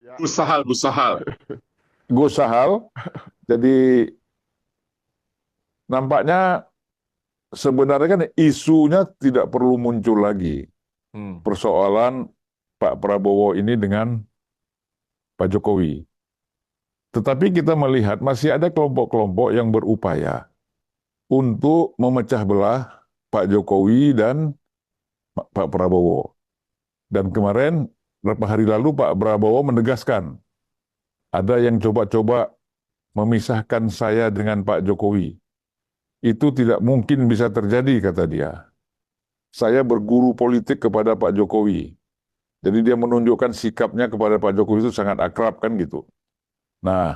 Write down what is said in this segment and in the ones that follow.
Ya, Gus Sahal, Gus Sahal. Gus Sahal. Jadi nampaknya sebenarnya kan isunya tidak perlu muncul lagi. hmm, Persoalan Pak Prabowo ini dengan Pak Jokowi. Tetapi kita melihat masih ada kelompok-kelompok yang berupaya untuk memecah belah Pak Jokowi dan Pak Prabowo. Dan kemarin, beberapa hari lalu Pak Prabowo menegaskan, ada yang coba-coba memisahkan saya dengan Pak Jokowi. Itu tidak mungkin bisa terjadi, kata dia. Saya berguru politik kepada Pak Jokowi. Jadi dia menunjukkan sikapnya kepada Pak Jokowi itu sangat akrab kan gitu. Nah,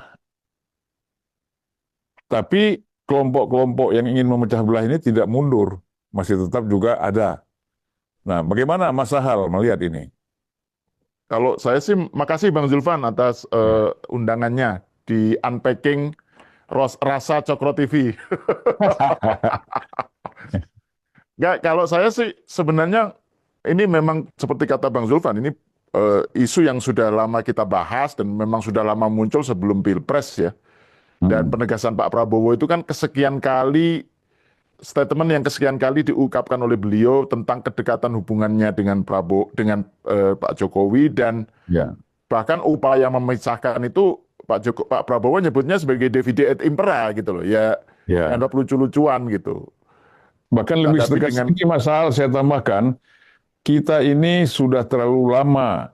tapi kelompok-kelompok yang ingin memecah belah ini tidak mundur. Masih tetap juga ada. Nah, bagaimana Mas Sahal melihat ini? kalau saya sih makasih Bang Zulfan atas Ya. undangannya di Unpacking Rasa Cokro TV. Nggak, kalau saya sih sebenarnya ini memang seperti kata Bang Zulfan, ini isu yang sudah lama kita bahas dan memang sudah lama muncul sebelum Pilpres ya. Dan Hmm. penegasan Pak Prabowo itu kan kesekian kali statement yang kesekian kali diungkapkan oleh beliau tentang kedekatan hubungannya dengan Prabowo dengan Pak Jokowi dan Ya, bahkan upaya memisahkan itu Pak Prabowo nyebutnya sebagai divide et impera gitu loh ya, ya. dianggap lucu-lucuan gitu. Bahkan lebih Tapi tegas dengan ini Mas Sahal, saya tambahkan, kita ini sudah terlalu lama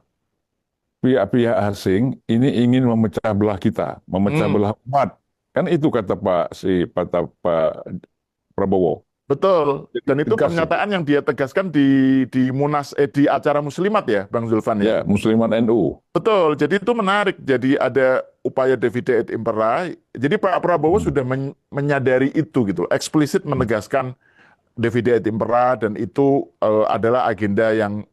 pihak-pihak asing ini ingin memecah belah kita, memecah hmm, belah umat. Kan itu kata Pak Prabowo. betul, Jadi dan itu tegas itu. pernyataan yang dia tegaskan di di acara Muslimat ya Bang Zulfan ya. Ya, Musliman NU. Betul, jadi itu menarik. Jadi ada upaya divide et impera. Jadi Pak Prabowo Hmm. sudah menyadari itu gitu, eksplisit menegaskan divide et impera dan itu adalah agenda yang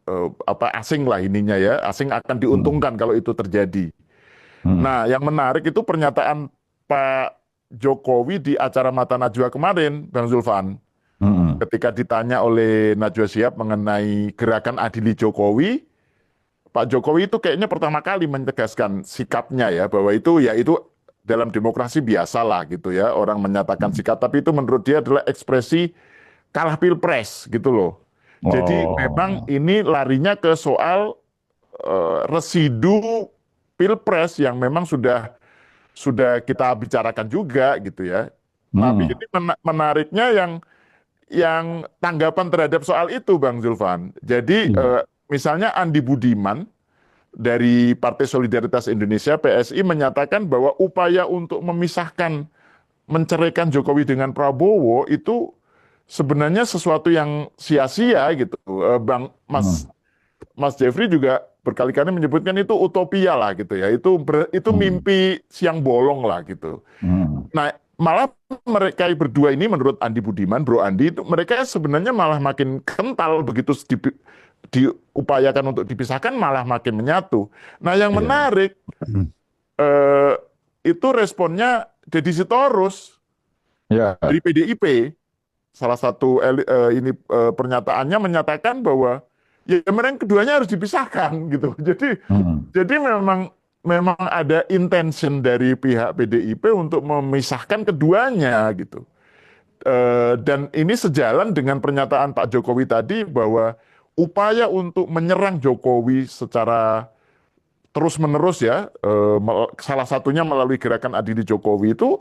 apa asing lah ininya ya, asing akan Hmm. diuntungkan kalau itu terjadi. Hmm. Nah, yang menarik itu pernyataan Pak Jokowi di acara Mata Najwa kemarin, Bang Zulfan, Hmm. ketika ditanya oleh Najwa Shihab mengenai gerakan Adili Jokowi. Pak Jokowi itu kayaknya pertama kali menegaskan sikapnya ya bahwa itu ya itu dalam demokrasi biasa lah gitu ya orang menyatakan Hmm. sikap tapi itu menurut dia adalah ekspresi kalah pilpres gitu loh. Jadi memang Oh, ini larinya ke soal residu pilpres yang memang sudah kita bicarakan juga gitu ya. Tapi hmm. ini menariknya yang tanggapan terhadap soal itu Bang Zulfan. Jadi Iya. misalnya Andi Budiman dari Partai Solidaritas Indonesia PSI menyatakan bahwa upaya untuk memisahkan, menceraikan Jokowi dengan Prabowo itu sebenarnya sesuatu yang sia-sia gitu. Bang Mas Hmm. Mas Jeffrey juga berkali-kali menyebutkan itu utopia lah gitu ya. Itu Hmm. mimpi siang bolong lah gitu. Hmm. Nah, malah mereka berdua ini menurut Andi Budiman, Bro Andi itu mereka sebenarnya malah makin kental begitu diupayakan untuk dipisahkan malah makin menyatu. Nah, yang Iya. menarik Hmm. eh, itu responnya Deddy Sitorus Ya. dari PDIP. Salah satu ini pernyataannya menyatakan bahwa ya mereka keduanya harus dipisahkan gitu. Hmm. Jadi memang memang ada intention dari pihak PDIP untuk memisahkan keduanya gitu. Dan ini sejalan dengan pernyataan Pak Jokowi tadi bahwa upaya untuk menyerang Jokowi secara terus-menerus ya, salah satunya melalui gerakan Adili Jokowi itu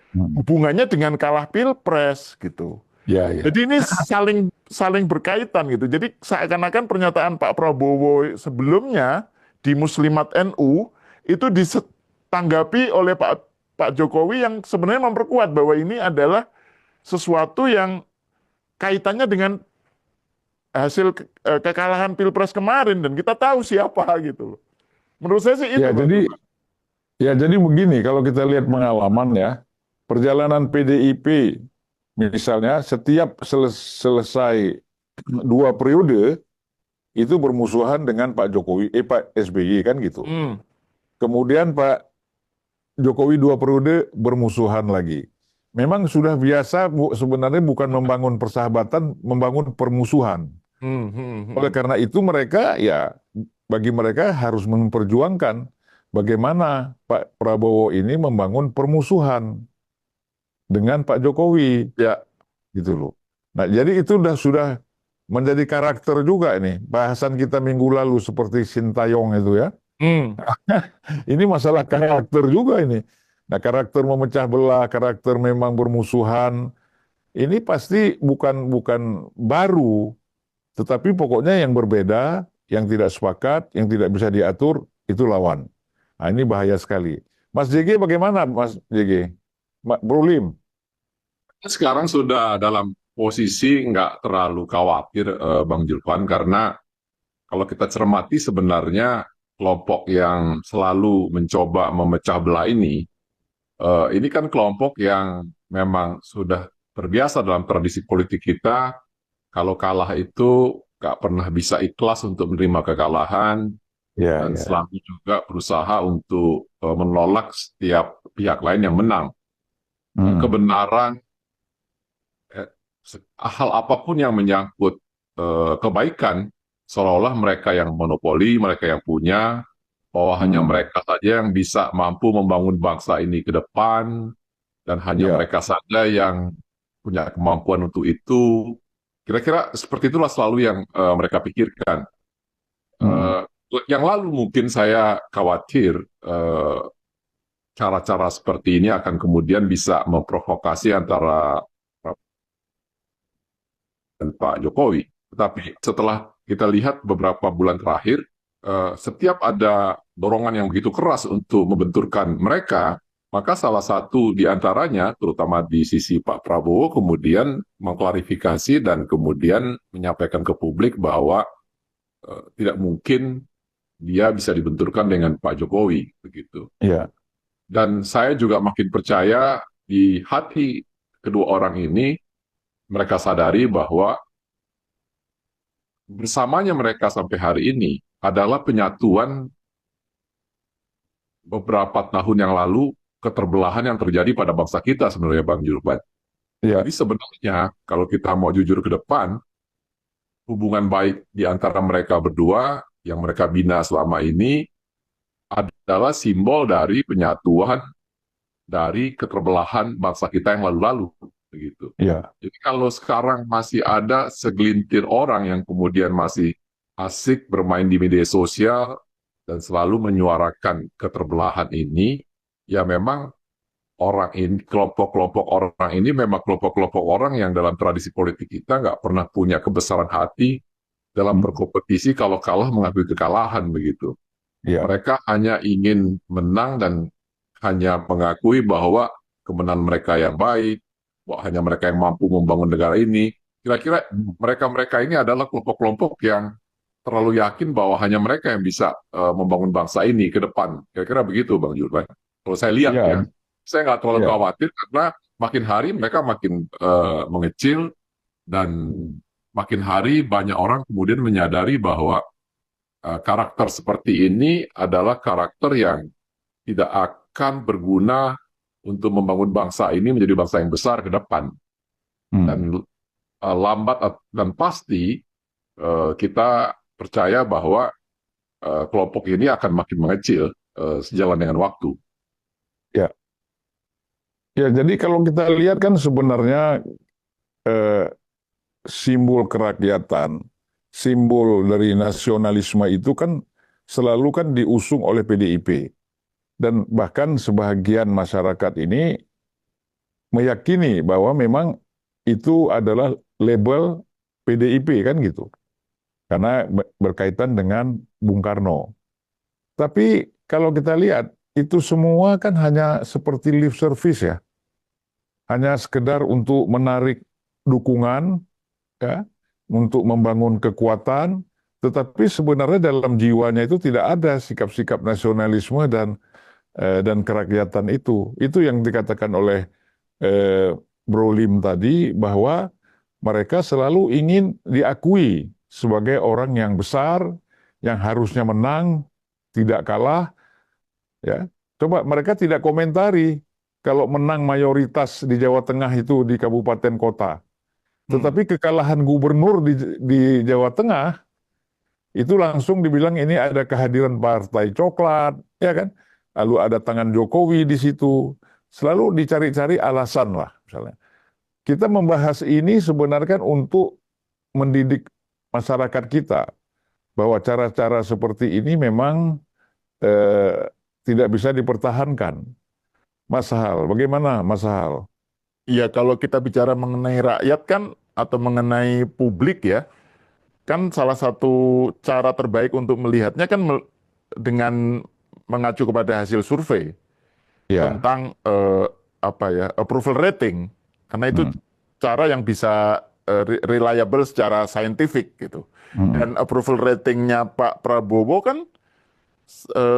Hmm. hubungannya dengan kalah pilpres gitu. Ya, ya. Jadi ini saling saling berkaitan gitu. Jadi seakan-akan pernyataan Pak Prabowo sebelumnya di Muslimat NU itu ditanggapi oleh Pak Jokowi yang sebenarnya memperkuat bahwa ini adalah sesuatu yang kaitannya dengan hasil kekalahan Pilpres kemarin dan kita tahu siapa gitu loh. Menurut saya sih itu Ya, Bang jadi Zulfan. ya jadi begini kalau kita lihat pengalaman ya, perjalanan PDIP misalnya setiap selesai 2 periode itu bermusuhan dengan Pak Jokowi, Pak SBY kan gitu. Hmm, Kemudian Pak Jokowi 2 periode bermusuhan lagi. Memang sudah biasa sebenarnya bukan membangun persahabatan, membangun permusuhan. hmm, hmm, Oleh hmm. karena itu mereka ya bagi mereka harus memperjuangkan bagaimana Pak Prabowo ini membangun permusuhan dengan Pak Jokowi, Ya. gitu loh. Nah, jadi itu sudah menjadi karakter juga ini. Bahasan kita minggu lalu seperti Sintayong itu ya. Hmm. Ini masalah karakter juga ini. Nah, karakter memecah belah, karakter memang bermusuhan, ini pasti bukan bukan baru, tetapi pokoknya yang berbeda, yang tidak sepakat, yang tidak bisa diatur, itu lawan. Nah, ini bahaya sekali. Mas JG bagaimana, Mas JG? Bro Lim? Sekarang sudah dalam posisi nggak terlalu khawatir, Bang Julvan, karena kalau kita cermati sebenarnya kelompok yang selalu mencoba memecah belah ini kan kelompok yang memang sudah terbiasa dalam tradisi politik kita, kalau kalah itu nggak pernah bisa ikhlas untuk menerima kekalahan, Ya, dan ya. selalu juga berusaha untuk menolak setiap pihak lain yang menang. Hmm. Kebenaran, hal apapun yang menyangkut kebaikan, seolah-olah mereka yang monopoli, mereka yang punya, bahwa hanya Hmm. mereka saja yang bisa mampu membangun bangsa ini ke depan, dan hanya Ya. mereka saja yang punya kemampuan untuk itu. Kira-kira seperti itulah selalu yang mereka pikirkan. Hmm. Eh, yang lalu mungkin saya khawatir eh, cara-cara seperti ini akan kemudian bisa memprovokasi antara dan Pak Jokowi. Tetapi setelah kita lihat beberapa bulan terakhir, setiap ada dorongan yang begitu keras untuk membenturkan mereka, maka salah satu di antaranya, terutama di sisi Pak Prabowo, kemudian mengklarifikasi dan kemudian menyampaikan ke publik bahwa tidak mungkin dia bisa dibenturkan dengan Pak Jokowi, begitu. Ya. Dan saya juga makin percaya di hati kedua orang ini, mereka sadari bahwa bersamanya mereka sampai hari ini adalah penyatuan beberapa tahun yang lalu keterbelahan yang terjadi pada bangsa kita sebenarnya, Bang Julban. Ya. Jadi sebenarnya kalau kita mau jujur ke depan, hubungan baik di antara mereka berdua yang mereka bina selama ini adalah simbol dari penyatuan dari keterbelahan bangsa kita yang lalu-lalu, begitu. Ya. Jadi kalau sekarang masih ada segelintir orang yang kemudian masih asik bermain di media sosial dan selalu menyuarakan keterbelahan ini, ya memang orang ini, kelompok-kelompok orang ini memang kelompok-kelompok orang yang dalam tradisi politik kita nggak pernah punya kebesaran hati dalam Hmm. berkompetisi, kalau kalah mengakui kekalahan, begitu. Ya. Mereka hanya ingin menang dan hanya mengakui bahwa kemenangan mereka yang baik, bahwa hanya mereka yang mampu membangun negara ini. Kira-kira Hmm. mereka-mereka ini adalah kelompok-kelompok yang terlalu yakin bahwa hanya mereka yang bisa membangun bangsa ini ke depan. Kira-kira begitu, Bang Julban. Kalau saya lihat ya, Ya. saya nggak terlalu Ya. khawatir karena makin hari mereka makin mengecil, dan makin hari banyak orang kemudian menyadari bahwa karakter seperti ini adalah karakter yang tidak akan berguna untuk membangun bangsa ini menjadi bangsa yang besar ke depan. Hmm. Dan lambat dan pasti kita percaya bahwa kelompok ini akan makin mengecil sejalan dengan waktu. Ya. Ya, jadi kalau kita lihat kan sebenarnya eh, simbol kerakyatan, simbol dari nasionalisme itu kan selalu kan diusung oleh PDIP. Dan bahkan sebagian masyarakat ini meyakini bahwa memang itu adalah label PDIP kan gitu. Karena berkaitan dengan Bung Karno. Tapi kalau kita lihat, itu semua kan hanya seperti lip service ya. Hanya sekedar untuk menarik dukungan, ya, untuk membangun kekuatan, tetapi sebenarnya dalam jiwanya itu tidak ada sikap-sikap nasionalisme dan kerakyatan itu. Itu yang dikatakan oleh eh, Bro Lim tadi, bahwa mereka selalu ingin diakui sebagai orang yang besar, yang harusnya menang, tidak kalah. Ya, coba mereka tidak komentari kalau menang mayoritas di Jawa Tengah itu di kabupaten kota. Tetapi kekalahan gubernur di Jawa Tengah itu langsung dibilang ini ada kehadiran partai coklat, ya kan? Lalu ada tangan Jokowi di situ. Selalu dicari-cari alasan lah, misalnya. Kita membahas ini sebenarnya kan untuk mendidik masyarakat kita bahwa cara-cara seperti ini memang eh, tidak bisa dipertahankan. Mas Hal, bagaimana Mas Hal? Ya, kalau kita bicara mengenai rakyat kan, atau mengenai publik ya, kan salah satu cara terbaik untuk melihatnya kan dengan mengacu kepada hasil survei Ya, tentang apa ya, approval rating, karena itu hmm, cara yang bisa reliable secara saintifik gitu. hmm, Dan approval ratingnya Pak Prabowo kan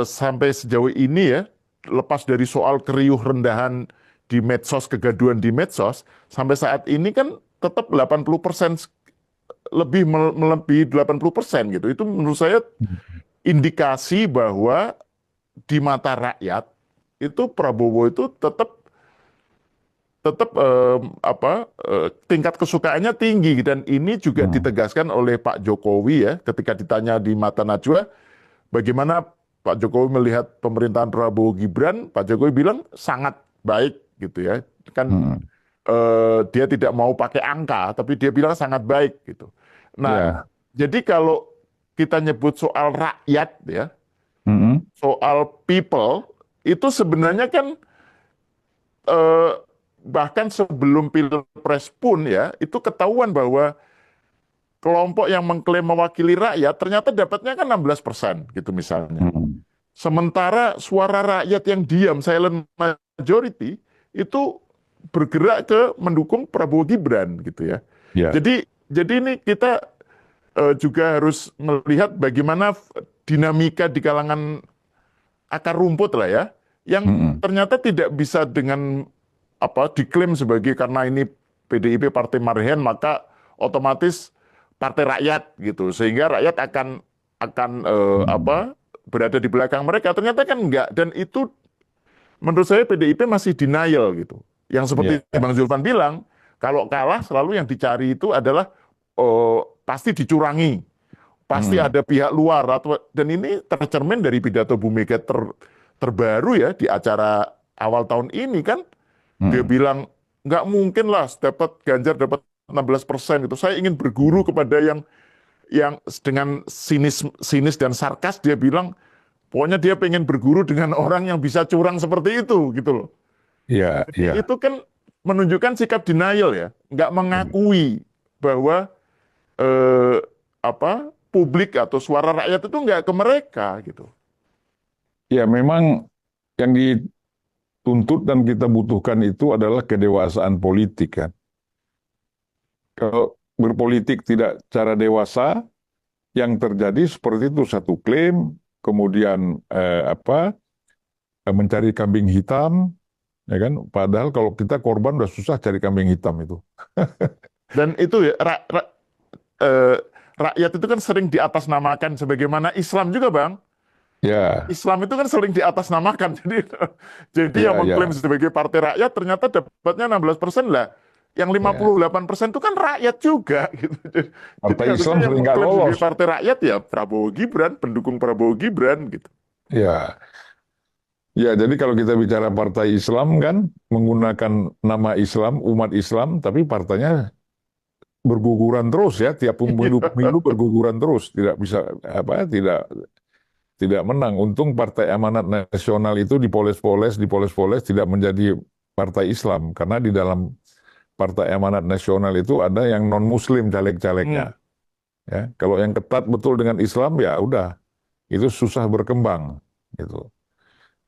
sampai sejauh ini ya, lepas dari soal keriuh rendahan di medsos, kegaduhan di medsos, sampai saat ini kan tetap 80%, lebih melebihi 80% gitu. Itu menurut saya indikasi bahwa di mata rakyat itu Prabowo itu tetap tetap tingkat kesukaannya tinggi, dan ini juga hmm. ditegaskan oleh Pak Jokowi ya, ketika ditanya di Mata Najwa bagaimana Pak Jokowi melihat pemerintahan Prabowo Gibran. Pak Jokowi bilang sangat baik gitu ya, kan Hmm. dia tidak mau pakai angka tapi dia bilang sangat baik gitu. Nah, Ya, jadi kalau kita nyebut soal rakyat ya, hmm, soal people, itu sebenarnya kan eh, bahkan sebelum pilpres pun ya, itu ketahuan bahwa kelompok yang mengklaim mewakili rakyat ternyata dapatnya kan 16% gitu misalnya. hmm. Sementara suara rakyat yang diam, silent majority, itu bergerak ke mendukung Prabowo Gibran gitu ya. Ya, Jadi ini kita juga harus melihat bagaimana dinamika di kalangan akar rumput lah ya, yang hmm. ternyata tidak bisa dengan apa diklaim sebagai karena ini PDIP partai marhen maka otomatis partai rakyat gitu, sehingga rakyat akan Hmm. apa berada di belakang mereka. Ternyata kan enggak, dan itu menurut saya PDIP masih denial gitu. Yang seperti Ya, Bang Zulfan bilang, kalau kalah selalu yang dicari itu adalah pasti dicurangi, pasti hmm. ada pihak luar, atau dan ini tercermin dari pidato Bu Mega terbaru ya di acara awal tahun ini kan, dia Hmm. bilang nggak mungkin lah dapat Ganjar dapat 16% gitu. Saya ingin berguru kepada yang dengan sinis dan sarkas dia bilang, pokoknya dia pengen berguru dengan orang yang bisa curang seperti itu gitu loh. Ya, Jadi ya. itu kan menunjukkan sikap denial ya, nggak mengakui bahwa eh, publik atau suara rakyat itu nggak ke mereka gitu. Ya, memang yang dituntut dan kita butuhkan itu adalah kedewasaan politik kan. Kalau berpolitik tidak cara dewasa, yang terjadi seperti itu satu klaim, kemudian mencari kambing hitam, ya kan? Padahal kalau kita korban udah susah cari kambing hitam itu. Dan itu ya eh, rakyat itu kan sering diatasnamakan sebagaimana Islam juga, Bang. Ya, Islam itu kan sering diatasnamakan. Jadi yang ya, mengklaim ya, sebagai partai rakyat ternyata dapatnya 16% lah. Yang ya. 58% itu kan rakyat juga gitu. Jadi Partai harusnya Islam yang sering nggak mengklaim sebagai lolos. partai rakyat ya Prabowo Gibran, pendukung Prabowo Gibran gitu. Ya, ya. Jadi kalau kita bicara partai Islam kan menggunakan nama Islam, umat Islam, tapi partainya berguguran terus ya. Tiap pemilu berguguran terus, tidak bisa tidak menang. Untung Partai Amanat Nasional itu dipoles-poles, tidak menjadi partai Islam. Karena di dalam Partai Amanat Nasional itu ada yang non-Muslim Hmm. caleg-calegnya. Ya, kalau yang ketat betul dengan Islam ya udah, itu susah berkembang. Gitu.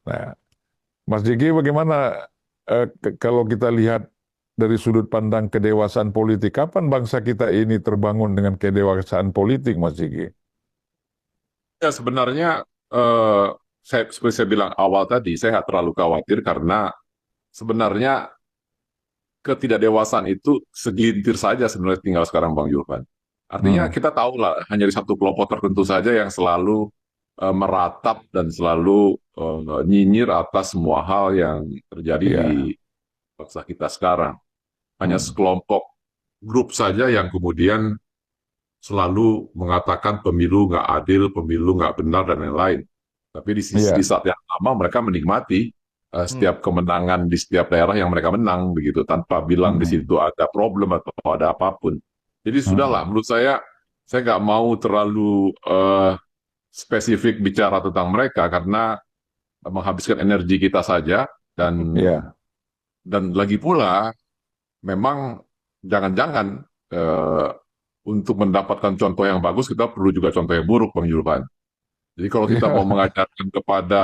Nah, Mas Jiki bagaimana kalau kita lihat dari sudut pandang kedewasaan politik, kapan bangsa kita ini terbangun dengan kedewasaan politik, Mas Jiki? Ya sebenarnya eh, seperti saya bilang awal tadi, saya nggak terlalu khawatir karena sebenarnya ketidakdewasaan itu segelintir saja sebenarnya tinggal sekarang Bang Julvan. Artinya Hmm, kita tahu lah hanya di satu kelompok tertentu saja yang selalu meratap dan selalu nyinyir atas semua hal yang terjadi di ya. bangsa kita sekarang. Hanya Hmm, sekelompok grup saja yang kemudian selalu mengatakan pemilu nggak adil, pemilu nggak benar, dan lain-lain. Tapi di Iya. saat yang sama mereka menikmati Hmm. setiap kemenangan di setiap daerah yang mereka menang begitu, tanpa bilang di Mm-mm. situ ada problem atau ada apapun. Jadi sudahlah, Mm-mm. menurut saya nggak mau terlalu spesifik bicara tentang mereka karena menghabiskan energi kita saja, dan Iya. lagi pula memang jangan-jangan eh, untuk mendapatkan contoh yang bagus kita perlu juga contoh yang buruk, Bang Julvan. Jadi kalau kita mau Iya. mengajarkan kepada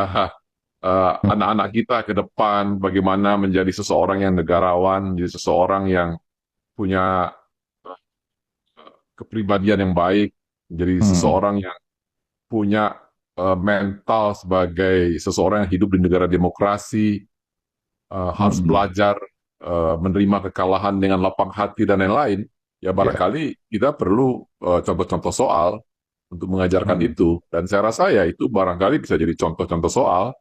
anak-anak kita ke depan bagaimana menjadi seseorang yang negarawan, menjadi seseorang yang punya kepribadian yang baik, menjadi Mm. seseorang yang punya mental sebagai seseorang yang hidup di negara demokrasi, harus Mm-mm. belajar menerima kekalahan dengan lapang hati dan lain-lain, ya Iya. barangkali kita perlu contoh-contoh soal untuk mengajarkan Mm. itu. Dan saya rasa ya itu barangkali bisa jadi contoh-contoh soal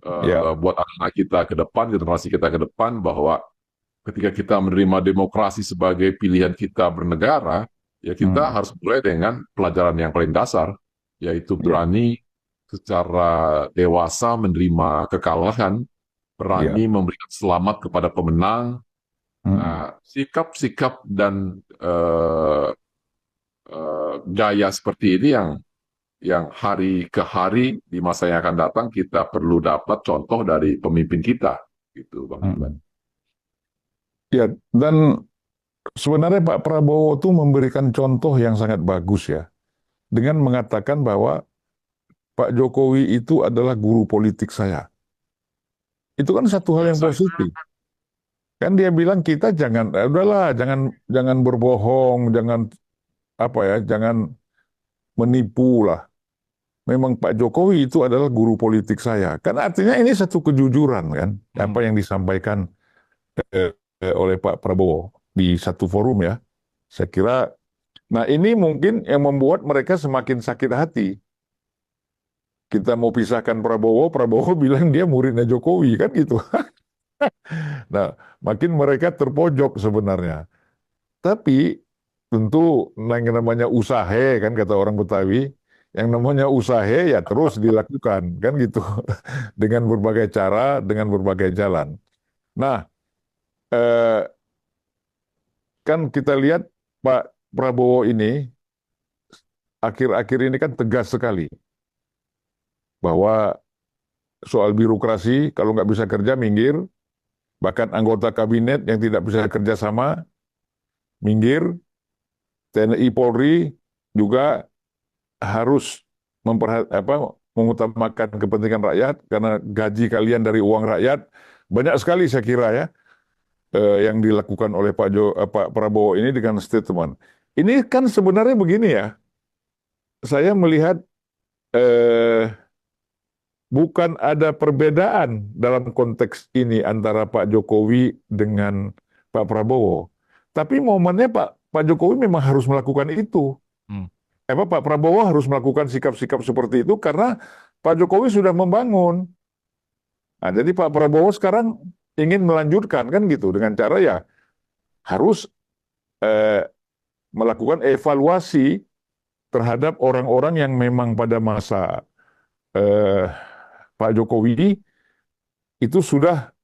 Iya. buat anak-anak kita ke depan, generasi kita ke depan, bahwa ketika kita menerima demokrasi sebagai pilihan kita bernegara, ya kita Mm. harus mulai dengan pelajaran yang paling dasar, yaitu Iya. berani secara dewasa menerima kekalahan, Iya. berani memberikan selamat kepada pemenang. Mm-mm. Nah, sikap-sikap dan gaya seperti ini yang hari ke hari di masa yang akan datang kita perlu dapat contoh dari pemimpin kita, gitu, Bang Iban. Mm-mm. Ya, dan sebenarnya Pak Prabowo tuh memberikan contoh yang sangat bagus ya, dengan mengatakan bahwa Pak Jokowi itu adalah guru politik saya. Itu kan satu hal yang Biasa itu. positif. Kan dia bilang kita jangan, udahlah, jangan jangan berbohong, jangan apa ya, jangan menipu lah. Memang Pak Jokowi itu adalah guru politik saya. Kan artinya ini satu kejujuran kan, Hmm. apa yang disampaikan oleh Pak Prabowo di satu forum ya. Saya kira, nah ini mungkin yang membuat mereka semakin sakit hati. Kita mau pisahkan Prabowo, Prabowo bilang dia muridnya Jokowi kan gitu. Nah, makin mereka terpojok sebenarnya. Tapi tentu yang namanya usahe kan kata orang Betawi, yang namanya usahe ya terus dilakukan kan gitu. Dengan berbagai cara, dengan berbagai jalan. Nah, eh, kan kita lihat Pak Prabowo ini akhir-akhir ini kan tegas sekali bahwa soal birokrasi kalau nggak bisa kerja minggir, bahkan anggota kabinet yang tidak bisa kerja sama minggir, TNI Polri juga harus mengutamakan kepentingan rakyat karena gaji kalian dari uang rakyat. Banyak sekali saya kira ya yang dilakukan oleh Pak Prabowo ini dengan statement. Ini kan sebenarnya begini ya, saya melihat eh, bukan ada perbedaan dalam konteks ini antara Pak Jokowi dengan Pak Prabowo. Tapi momennya Pak Jokowi memang harus melakukan itu. Hmm. Pak Prabowo harus melakukan sikap-sikap seperti itu karena Pak Jokowi sudah membangun. Nah, jadi Pak Prabowo sekarang ingin melanjutkan kan gitu dengan cara ya harus eh, melakukan evaluasi terhadap orang-orang yang memang pada masa eh, Pak Jokowi itu sudah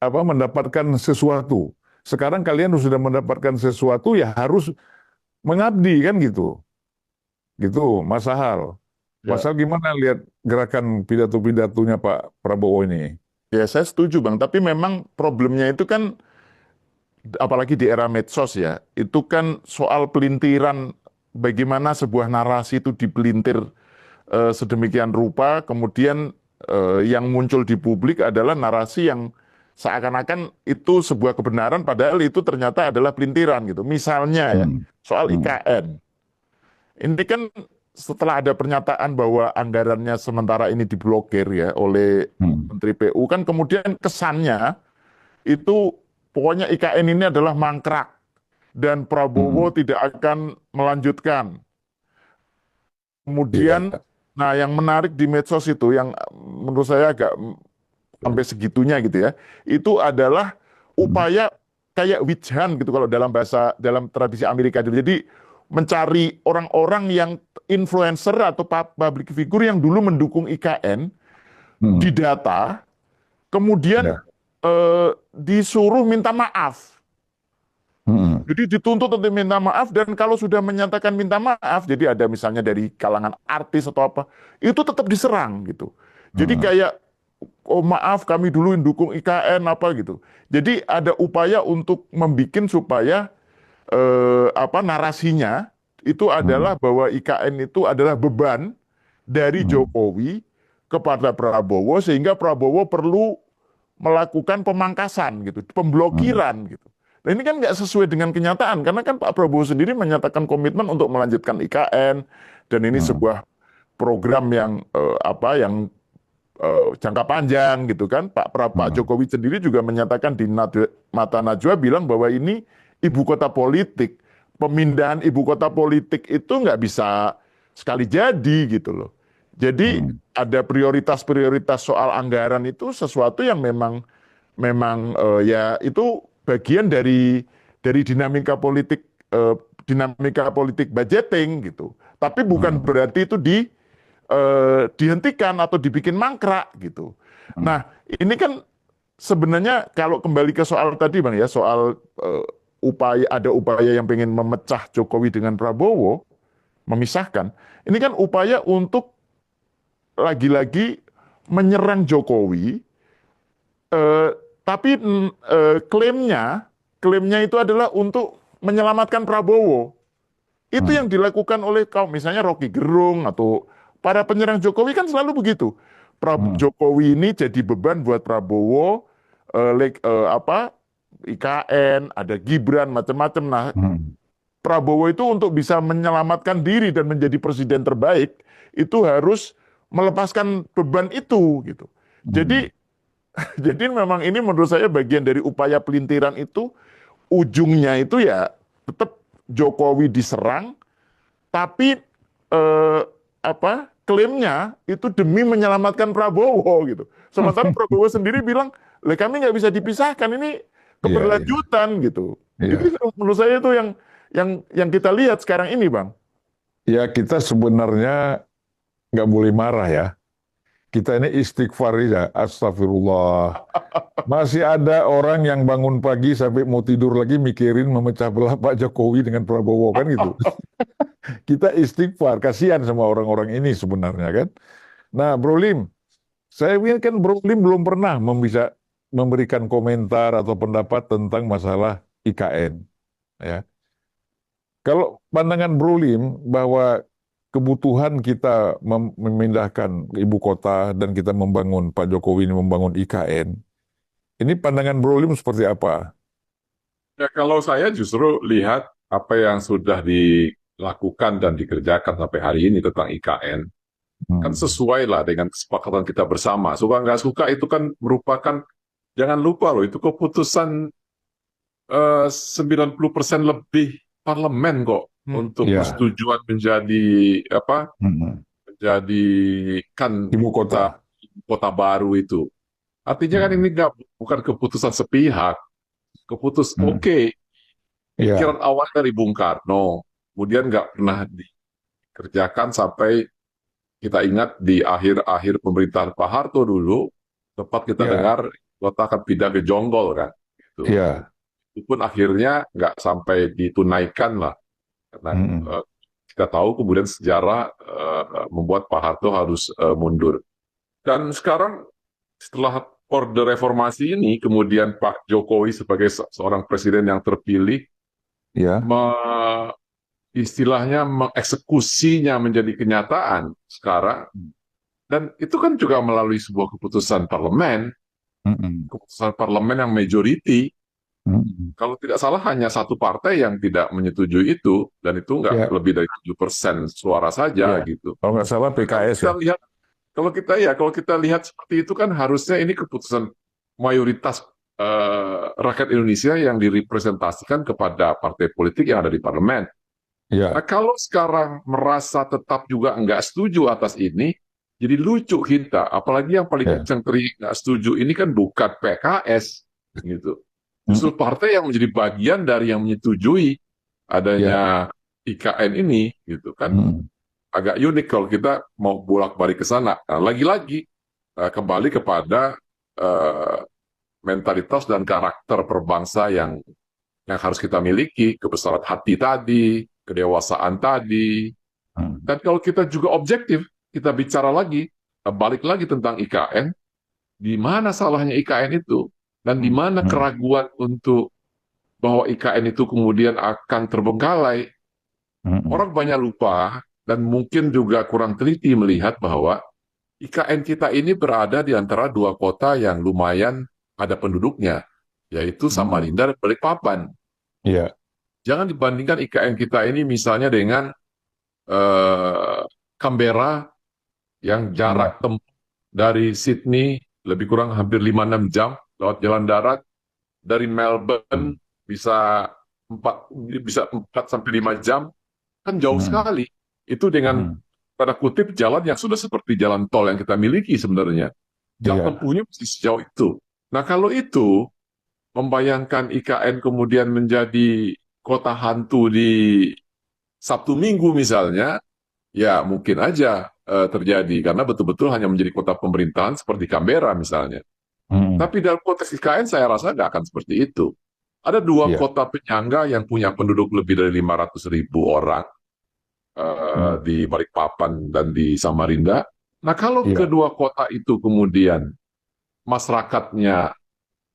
mendapatkan sesuatu. Sekarang kalian sudah mendapatkan sesuatu ya harus mengabdi kan gitu. Gitu, Mas Sahal. Mas Ya, Sahal gimana lihat gerakan pidato-pidatonya Pak Prabowo ini? ya saya setuju Bang. Tapi memang problemnya itu kan, apalagi di era medsos ya, itu kan soal pelintiran bagaimana sebuah narasi itu dipelintir sedemikian rupa, kemudian yang muncul di publik adalah narasi yang seakan-akan itu sebuah kebenaran, padahal itu ternyata adalah pelintiran gitu. Misalnya ya, Hmm. soal Hmm. IKN. Ini kan setelah ada pernyataan bahwa anggarannya sementara ini diblokir ya oleh Hmm. Menteri PU, kan kemudian kesannya itu pokoknya IKN ini adalah mangkrak dan Prabowo Hmm. tidak akan melanjutkan. Kemudian, Iya. nah yang menarik di medsos itu yang menurut saya agak sampai segitunya gitu ya, itu adalah Hmm. upaya kayak witch hunt gitu kalau dalam tradisi Amerika dulu. Jadi mencari orang-orang yang influencer atau public figure yang dulu mendukung IKN, didata, kemudian Ya. disuruh minta maaf. Mm-mm. Jadi dituntut untuk minta maaf, dan kalau sudah menyatakan minta maaf, jadi ada misalnya dari kalangan artis atau apa, itu tetap diserang gitu. Jadi kayak, oh maaf kami dulu dukung IKN apa gitu. Jadi ada upaya untuk membuat supaya narasinya itu adalah bahwa IKN itu adalah beban dari Jokowi kepada Prabowo, sehingga Prabowo perlu melakukan pemangkasan gitu, pemblokiran gitu. Nah ini kan nggak sesuai dengan kenyataan, karena kan Pak Prabowo sendiri menyatakan komitmen untuk melanjutkan IKN, dan ini sebuah program yang jangka panjang gitu kan. Pak Jokowi sendiri juga menyatakan di Mata Najwa bilang bahwa ini ibu kota politik, pemindahan ibu kota politik itu nggak bisa sekali jadi gitu loh. Jadi ada prioritas-prioritas soal anggaran itu sesuatu yang memang ya itu bagian dari dinamika politik budgeting gitu. Tapi bukan berarti itu dihentikan atau dibikin mangkrak gitu. Nah, ini kan sebenarnya kalau kembali ke soal tadi Bang ya, soal ada upaya yang pengen memecah Jokowi dengan Prabowo, memisahkan. Ini kan upaya untuk lagi-lagi menyerang Jokowi, tapi klaimnya itu adalah untuk menyelamatkan Prabowo. Itu yang dilakukan oleh misalnya Rocky Gerung atau para penyerang Jokowi kan selalu begitu. Jokowi ini jadi beban buat Prabowo, IKN, ada Gibran, macam-macam. Nah, Prabowo itu untuk bisa menyelamatkan diri dan menjadi presiden terbaik, itu harus melepaskan beban itu gitu. Jadi memang ini menurut saya bagian dari upaya pelintiran itu, ujungnya itu ya tetap Jokowi diserang, tapi klaimnya itu demi menyelamatkan Prabowo gitu. Sementara Prabowo sendiri bilang, "Lah kami nggak bisa dipisahkan, ini keberlanjutan gitu." Itu menurut saya itu yang kita lihat sekarang ini, Bang. Ya, kita sebenarnya nggak boleh marah ya. Kita ini istighfar ya, astagfirullah. Masih ada orang yang bangun pagi sampai mau tidur lagi mikirin memecah belah Pak Jokowi dengan Prabowo kan gitu. Kita istighfar, kasihan sama orang-orang ini sebenarnya kan. Nah, Bro Lim, saya pikir kan Bro Lim belum pernah bisa memberikan komentar atau pendapat tentang masalah IKN. Ya. Kalau pandangan Bro Lim bahwa kebutuhan kita memindahkan ibu kota dan kita membangun, Pak Jokowi ini membangun IKN, ini pandangan Bro Lim seperti apa? Ya, kalau saya justru lihat apa yang sudah dilakukan dan dikerjakan sampai hari ini tentang IKN, kan sesuai lah dengan kesepakatan kita bersama. Suka nggak suka itu kan merupakan, jangan lupa loh, itu keputusan 90% lebih parlemen kok untuk persetujuan menjadikan Ibu kota. kota baru itu. Artinya kan ini bukan keputusan sepihak, pikiran awal dari Bung Karno, kemudian nggak pernah dikerjakan sampai kita ingat di akhir-akhir pemerintahan Pak Harto dulu, tempat kita dengar kota akan pindah ke Jonggol kan. Gitu. Itu pun akhirnya nggak sampai ditunaikan lah. Karena kita tahu kemudian sejarah membuat Pak Harto harus mundur. Dan sekarang setelah Orde Reformasi ini, kemudian Pak Jokowi sebagai seorang presiden yang terpilih, istilahnya mengeksekusinya menjadi kenyataan sekarang. Dan itu kan juga melalui sebuah keputusan parlemen, keputusan parlemen yang majority. Kalau tidak salah hanya satu partai yang tidak menyetujui itu, dan itu nggak lebih dari 7% suara saja gitu. Kalau nggak salah PKS ya. Kalau kita lihat seperti itu kan harusnya ini keputusan mayoritas rakyat Indonesia yang direpresentasikan kepada partai politik yang ada di parlemen. Nah, kalau sekarang merasa tetap juga nggak setuju atas ini, jadi lucu kita. Apalagi yang paling kencang nggak setuju ini kan bukan PKS gitu. Justru partai yang menjadi bagian dari yang menyetujui adanya IKN ini, gitu kan. Hmm. Agak unik kalau kita mau bolak-balik ke sana. Nah, lagi-lagi kembali kepada eh, mentalitas dan karakter berbangsa yang harus kita miliki, kebesaran hati tadi, kedewasaan tadi. Hmm. Dan kalau kita juga objektif, kita bicara lagi, balik lagi tentang IKN, di mana salahnya IKN itu, dan di mana Hmm. keraguan untuk bahwa IKN itu kemudian akan terbengkalai. Hmm. Orang banyak lupa dan mungkin juga kurang teliti melihat bahwa IKN kita ini berada di antara dua kota yang lumayan ada penduduknya, yaitu Hmm. Samarinda dan Balikpapan. Iya. Jangan dibandingkan IKN kita ini misalnya dengan Canberra yang Iya. jarak tempuh dari Sydney lebih kurang hampir 5-6 jam lewat jalan darat, dari Hmm. Melbourne bisa 4 sampai 5 jam, kan jauh Hmm. sekali. Itu dengan Hmm. tanda kutip jalan yang sudah seperti jalan tol yang kita miliki sebenarnya. Jarak Iya. tempuhnya masih sejauh itu. Nah, kalau itu membayangkan IKN kemudian menjadi kota hantu di Sabtu Minggu misalnya, ya mungkin aja terjadi karena betul-betul hanya menjadi kota pemerintahan seperti Canberra misalnya. Hmm. Tapi dalam konteks IKN saya rasa nggak akan seperti itu. Ada dua Iya. kota penyangga yang punya penduduk lebih dari 500.000 orang Hmm. di Balikpapan dan di Samarinda. Nah, kalau Iya. kedua kota itu kemudian masyarakatnya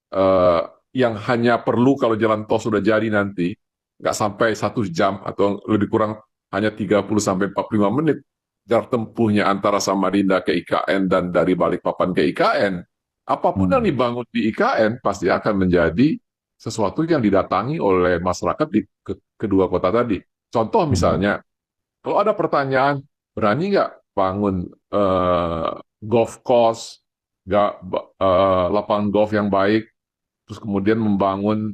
eh, yang hanya perlu kalau jalan tol sudah jadi nanti, nggak sampai 1 jam atau lebih kurang hanya 30 sampai 45 menit jarak tempuhnya antara Samarinda ke IKN dan dari Balikpapan ke IKN, apapun yang Hmm. dibangun di IKN pasti akan menjadi sesuatu yang didatangi oleh masyarakat di kedua kota tadi. Contoh Hmm. misalnya, kalau ada pertanyaan, berani nggak bangun golf course, nggak lapangan golf yang baik, terus kemudian membangun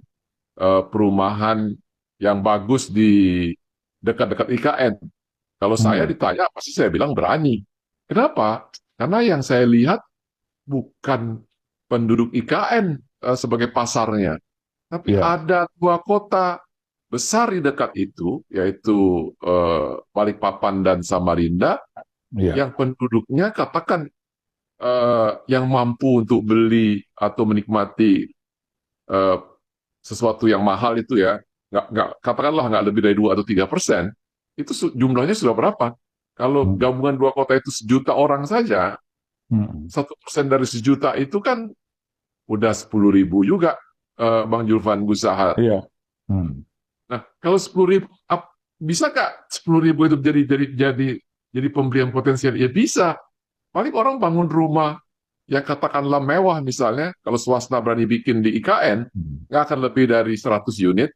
perumahan yang bagus di dekat-dekat IKN. Kalau saya Hmm. ditanya, pasti saya bilang berani. Kenapa? Karena yang saya lihat bukan penduduk IKN sebagai pasarnya, tapi Iya. ada dua kota besar di dekat itu, yaitu Balikpapan dan Samarinda, Iya. yang penduduknya katakan yang mampu untuk beli atau menikmati eh, sesuatu yang mahal itu ya, nggak katakanlah nggak lebih dari 2 atau 3%, itu jumlahnya sudah berapa? Kalau Hmm. gabungan dua kota itu 1 juta orang saja, Hmm. 1% dari 1 juta itu kan udah 10.000 juga, Bang Julvan usaha. Iya. Hmm. Nah, kalau 10.000, bisa nggak 10.000 itu jadi pembelian potensial? Ya bisa. Paling orang bangun rumah yang katakanlah mewah misalnya, kalau swasta berani bikin di IKN, Hmm. nggak akan lebih dari 100 unit.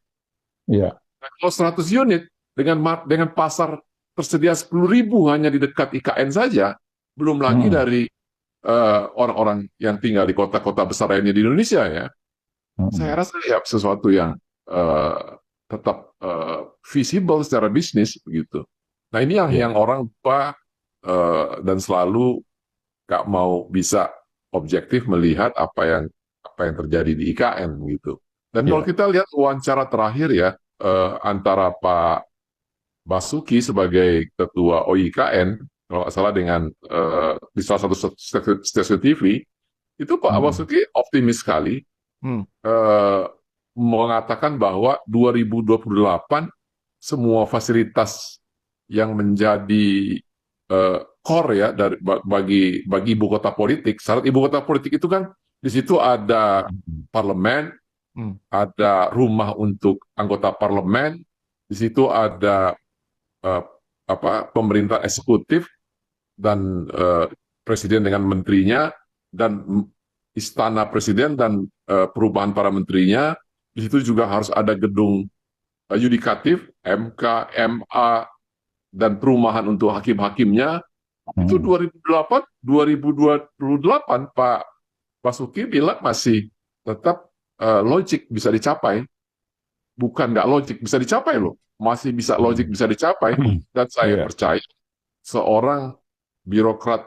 Iya. Nah, kalau 100 unit dengan pasar tersedia 10.000 hanya di dekat IKN saja, belum lagi Hmm. dari orang-orang yang tinggal di kota-kota besar lainnya di Indonesia ya. Hmm. Saya rasa ya sesuatu yang eh, tetap visible secara bisnis begitu. Nah, ini yang Iya. yang orang lupa dan selalu nggak mau bisa objektif melihat apa yang terjadi di IKN gitu. Dan kalau Iya. kita lihat wawancara terakhir ya antara Pak Basuki sebagai ketua OIKN, kalau nggak salah dengan di salah satu stasiun TV, itu Pak Hmm. Basuki optimis sekali eh, mengatakan bahwa 2028 semua fasilitas yang menjadi core ya bagi ibu kota politik. Syarat ibu kota politik itu kan di situ ada Hmm. parlemen, ada rumah untuk anggota parlemen, di situ ada eh, pemerintah eksekutif dan presiden dengan menterinya, dan istana presiden dan perubahan para menterinya. Di situ juga harus ada gedung yudikatif, MK, MA, dan perumahan untuk hakim-hakimnya. Itu Hmm. 2008, 2028 Pak Basuki bilang masih tetap logik bisa dicapai. Bukan nggak logik, bisa dicapai loh. Masih bisa logik Hmm. bisa dicapai. Hmm. Dan saya Iya. percaya seorang birokrat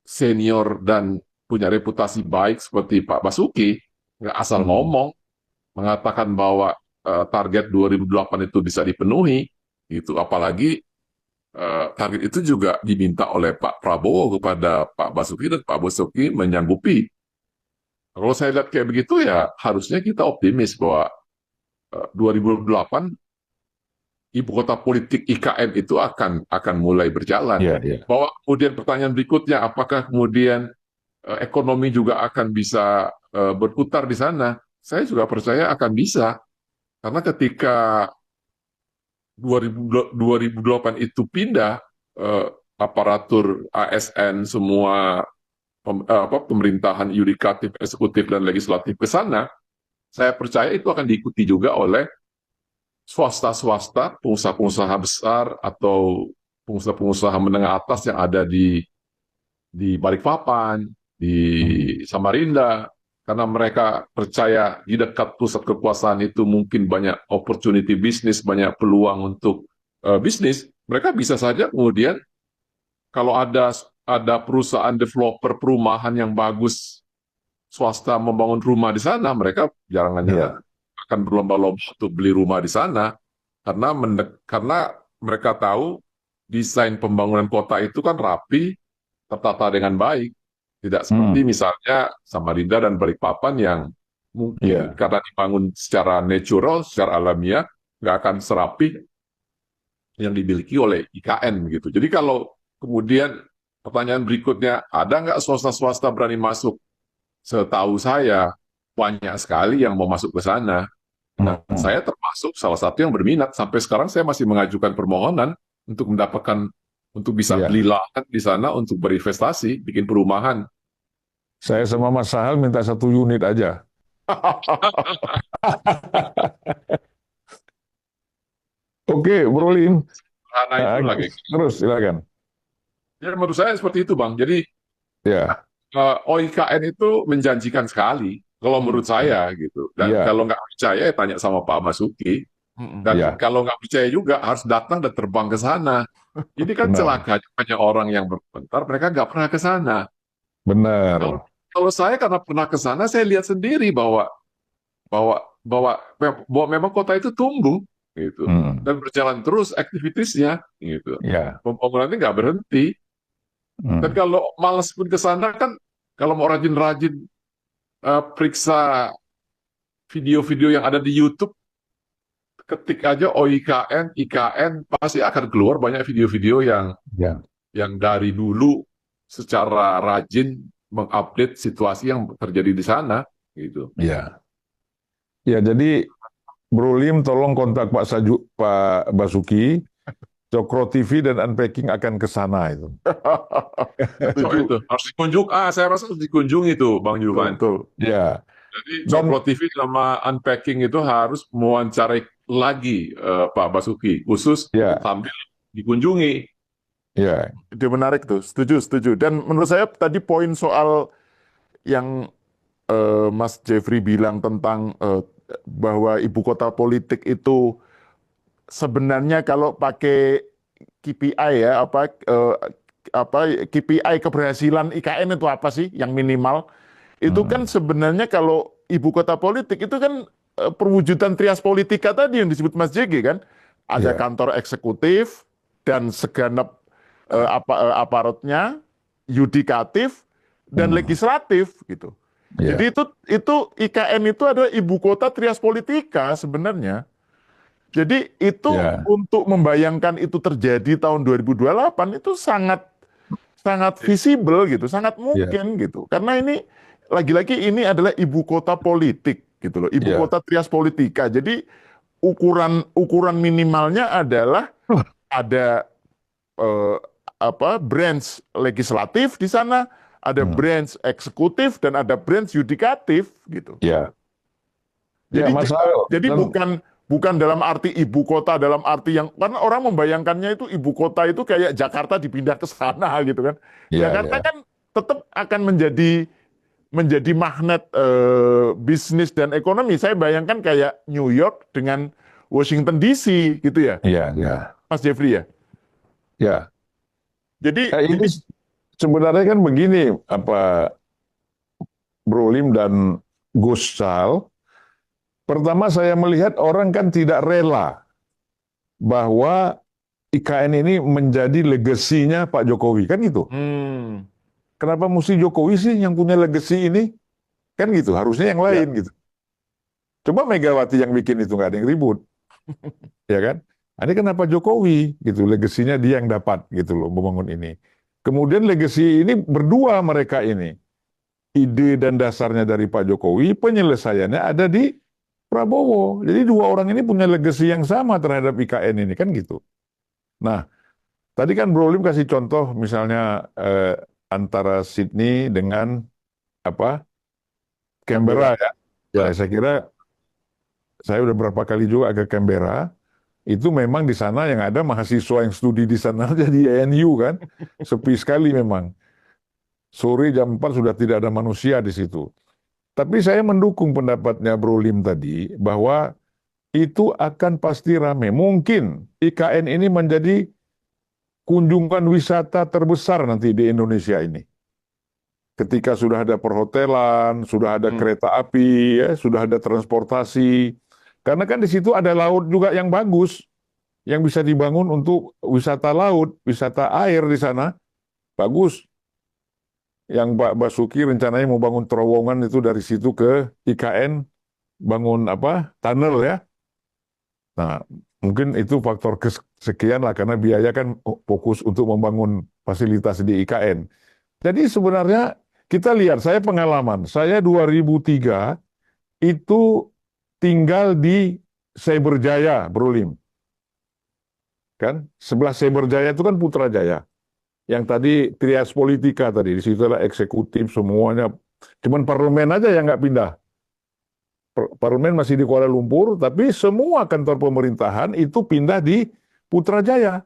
senior dan punya reputasi baik seperti Pak Basuki, nggak asal Hmm. ngomong, mengatakan bahwa target 2008 itu bisa dipenuhi, Gitu. Apalagi target itu juga diminta oleh Pak Prabowo kepada Pak Basuki, dan Pak Basuki menyanggupi. Kalau saya lihat kayak begitu ya harusnya kita optimis bahwa 2008 ibu kota politik IKN itu akan mulai berjalan. Iya, iya. Bahwa kemudian pertanyaan berikutnya, apakah kemudian ekonomi juga akan bisa berputar di sana? Saya juga percaya akan bisa. Karena ketika 2008 itu pindah, aparatur ASN semua pemerintahan yudikatif, eksekutif, dan legislatif ke sana, saya percaya itu akan diikuti juga oleh swasta-swasta, pengusaha-pengusaha besar atau pengusaha-pengusaha menengah atas yang ada di Balikpapan, di Samarinda, karena mereka percaya di dekat pusat kekuasaan itu mungkin banyak opportunity bisnis, banyak peluang untuk bisnis. Mereka bisa saja kemudian kalau ada perusahaan developer perumahan yang bagus, swasta membangun rumah di sana, mereka jangan-jangan akan berlomba-lomba untuk beli rumah di sana karena mereka tahu desain pembangunan kota itu kan rapi, tertata dengan baik. Tidak seperti misalnya Samarinda dan Balikpapan yang mungkin karena dibangun secara natural, secara alamiah, nggak akan serapi yang dimiliki oleh IKN gitu. Jadi kalau kemudian pertanyaan berikutnya, ada nggak swasta-swasta berani masuk? Setahu saya banyak sekali yang mau masuk ke sana. Dan saya termasuk salah satu yang berminat. Sampai sekarang saya masih mengajukan permohonan untuk mendapatkan, untuk bisa beli lahan di sana untuk berinvestasi, bikin perumahan. Saya sama Mas Sahal minta 1 unit aja. Oke, Bro Lim. Karena itu lagi. Terus silakan. Ya, menurut saya seperti itu, Bang. Jadi Ya, OIKN itu menjanjikan sekali, kalau menurut saya gitu. Dan kalau nggak percaya, ya tanya sama Pak Masuki. Dan kalau nggak percaya juga harus datang dan terbang ke sana. Ini kan celakanya banyak orang yang berkomentar, mereka nggak pernah ke sana. benar. Kalau saya karena pernah ke sana, saya lihat sendiri bahwa bahwa bahwa bahwa memang kota itu tumbuh gitu dan berjalan terus aktivitasnya gitu. Ya. Pembangunannya nggak berhenti. Dan kalau malas pun ke sana kan, kalau mau rajin-rajin periksa video-video yang ada di YouTube, ketik aja OIKN, IKN, pasti akan keluar banyak video-video yang dari dulu secara rajin mengupdate situasi yang terjadi di sana gitu. Ya. Ya, jadi Bro Lim tolong kontak Pak Basuki, Cokro TV dan Unpacking akan ke sana itu. Itu harus dikunjung. Saya rasa harus dikunjungi itu, Bang Julvan. Betul. Ya. Jadi Cokro TV sama Unpacking itu harus mewawancarai lagi Pak Basuki, khusus sambil dikunjungi. Ya. Itu menarik tuh, setuju. Dan menurut saya tadi poin soal yang Mas Jeffrey bilang tentang bahwa ibu kota politik itu sebenarnya kalau pakai KPI ya KPI keberhasilan IKN itu apa sih yang minimal? Itu kan sebenarnya kalau ibu kota politik itu kan perwujudan trias politika tadi yang disebut Mas JG kan. Ada kantor eksekutif dan segenap aparatnya, yudikatif dan legislatif gitu. Jadi itu IKN itu adalah ibu kota trias politika sebenarnya. Jadi itu untuk membayangkan itu terjadi tahun 2028 itu sangat visible gitu, sangat mungkin gitu. Karena ini lagi-lagi ini adalah ibu kota politik gitu loh, ibu kota trias politika. Jadi ukuran minimalnya adalah ada branch legislatif di sana, ada branch eksekutif dan ada branch yudikatif gitu. Jadi bukan dalam arti ibu kota dalam arti yang karena orang membayangkannya itu ibu kota itu kayak Jakarta dipindah ke sana gitu kan. Jakarta kan tetap akan menjadi magnet bisnis dan ekonomi. Saya bayangkan kayak New York dengan Washington DC gitu ya. Mas Jeffrey ya. Ya. Jadi ini sebenarnya kan begini, Bro Lim dan Gus Sal. Pertama saya melihat orang kan tidak rela bahwa IKN ini menjadi legasinya Pak Jokowi, kan gitu. Hmm. Kenapa mesti Jokowi sih yang punya legasi ini? Kan gitu, harusnya yang Ya. lain gitu. Coba Megawati yang bikin itu, nggak ada yang ribut, ya kan? Ini kenapa Jokowi gitu, legasinya dia yang dapat gitu loh membangun ini. Kemudian legasi ini berdua mereka ini. Ide dan dasarnya dari Pak Jokowi, penyelesaiannya ada di Prabowo. Jadi dua orang ini punya legasi yang sama terhadap IKN ini, kan gitu. Nah, tadi kan Bro Lim kasih contoh misalnya antara Sydney dengan apa Canberra ya. Ya. Nah, saya kira saya udah berapa kali juga ke Canberra. Itu memang di sana yang ada mahasiswa yang studi di sana jadi ANU kan. Sepi sekali memang. Sore jam 4 sudah tidak ada manusia di situ. Tapi saya mendukung pendapatnya Bro Lim tadi bahwa itu akan pasti rame. Mungkin IKN ini menjadi kunjungan wisata terbesar nanti di Indonesia ini. Ketika sudah ada perhotelan, sudah ada kereta api, ya, sudah ada transportasi. Karena kan di situ ada laut juga yang bagus, yang bisa dibangun untuk wisata laut, wisata air di sana. Bagus. Yang Pak Basuki rencananya mau bangun terowongan itu dari situ ke IKN, bangun apa? Tunnel ya. Nah, mungkin itu faktor kesekian lah karena biaya kan fokus untuk membangun fasilitas di IKN. Jadi sebenarnya kita lihat, saya pengalaman, saya 2003 itu tinggal di Cyberjaya, Bro Lim. Kan? Sebelah Cyberjaya itu kan Putrajaya. Yang tadi trias politika tadi, di situ adalah eksekutif semuanya. Cuman parlemen aja yang nggak pindah. Parlemen masih di Kuala Lumpur, tapi semua kantor pemerintahan itu pindah di Putrajaya.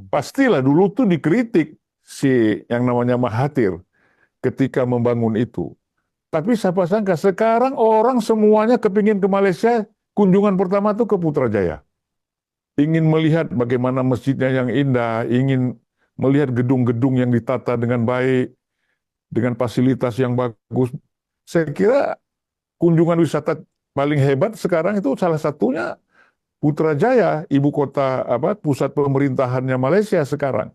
Pastilah dulu tuh dikritik si yang namanya Mahathir ketika membangun itu. Tapi siapa sangka sekarang orang semuanya kepingin ke Malaysia, kunjungan pertama tuh ke Putrajaya. Ingin melihat bagaimana masjidnya yang indah, ingin melihat gedung-gedung yang ditata dengan baik, dengan fasilitas yang bagus. Saya kira kunjungan wisata paling hebat sekarang itu salah satunya Putrajaya, ibu kota pusat pemerintahannya Malaysia sekarang.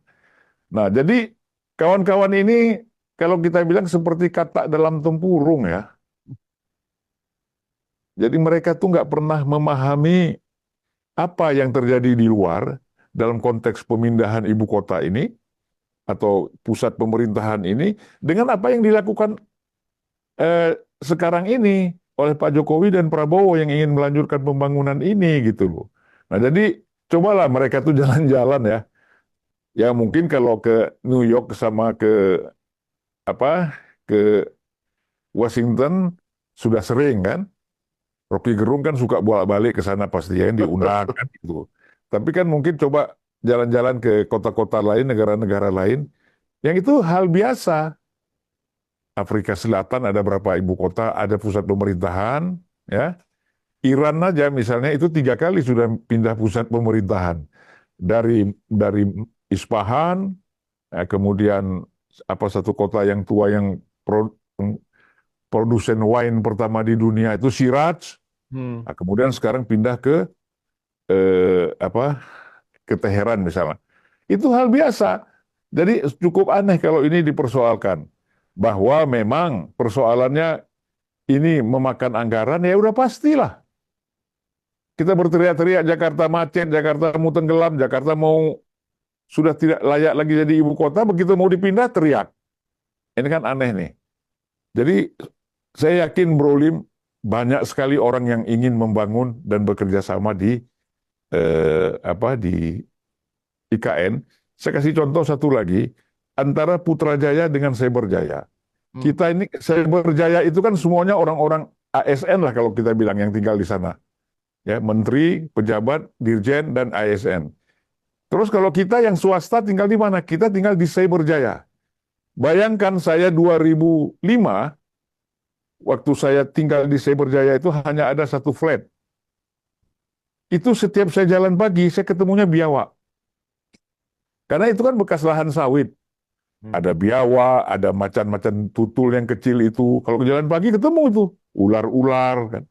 Nah, jadi kawan-kawan ini kalau kita bilang seperti katak dalam tempurung ya. Jadi mereka tuh nggak pernah memahami apa yang terjadi di luar dalam konteks pemindahan ibu kota ini atau pusat pemerintahan ini dengan apa yang dilakukan sekarang ini oleh Pak Jokowi dan Prabowo yang ingin melanjutkan pembangunan ini gitu loh. Nah, jadi cobalah mereka tuh jalan-jalan ya. Ya mungkin kalau ke New York sama ke ke Washington sudah sering kan. Rocky Gerung kan suka bolak-balik ke sana pasti ya diundang kan gitu. Tapi kan mungkin coba jalan-jalan ke kota-kota lain, negara-negara lain yang itu hal biasa. Afrika Selatan ada berapa ibu kota, ada pusat pemerintahan, ya. Iran aja misalnya itu 3 kali sudah pindah pusat pemerintahan dari Isfahan, ya, kemudian satu kota yang tua yang produsen wine pertama di dunia itu Shiraz, nah, kemudian sekarang pindah ke ke Teheran misalnya. Itu hal biasa. Jadi cukup aneh kalau ini dipersoalkan. Bahwa memang persoalannya ini memakan anggaran, ya udah pastilah. Kita berteriak-teriak Jakarta macet, Jakarta mau tenggelam, Jakarta mau sudah tidak layak lagi jadi ibu kota, begitu mau dipindah teriak. Ini kan aneh nih. Jadi saya yakin Bro Lim banyak sekali orang yang ingin membangun dan bekerja sama di di IKN. Saya kasih contoh satu lagi, antara Putrajaya dengan Cyberjaya. Kita ini Cyberjaya itu kan semuanya orang-orang ASN lah kalau kita bilang yang tinggal di sana. Ya, menteri, pejabat, dirjen dan ASN. Terus kalau kita yang swasta tinggal di mana? Kita tinggal di Cyberjaya. Bayangkan saya 2005 waktu saya tinggal di Cyberjaya itu hanya ada satu flat. Itu setiap saya jalan pagi saya ketemunya biawak. Karena itu kan bekas lahan sawit. Ada biawak, ada macan-macan tutul yang kecil itu. Kalau ke jalan pagi ketemu itu ular-ular kan.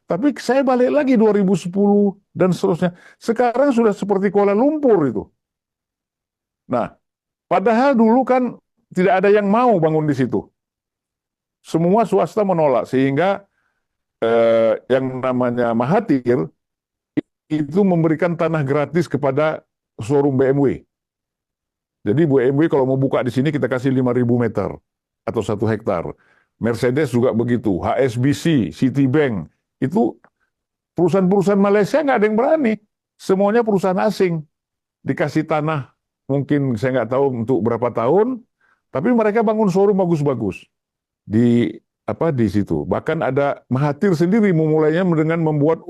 Tapi saya balik lagi 2010 dan seterusnya. Sekarang sudah seperti Kuala Lumpur itu. Nah, padahal dulu kan tidak ada yang mau bangun di situ. Semua swasta menolak, sehingga yang namanya Mahathir itu memberikan tanah gratis kepada showroom BMW. Jadi BMW kalau mau buka di sini kita kasih 5.000 meter atau 1 hektar. Mercedes juga begitu, HSBC, Citibank, itu perusahaan-perusahaan Malaysia nggak ada yang berani. Semuanya perusahaan asing. Dikasih tanah, mungkin saya nggak tahu untuk berapa tahun, tapi mereka bangun showroom bagus-bagus di di situ. Bahkan ada Mahathir sendiri memulainya dengan membuat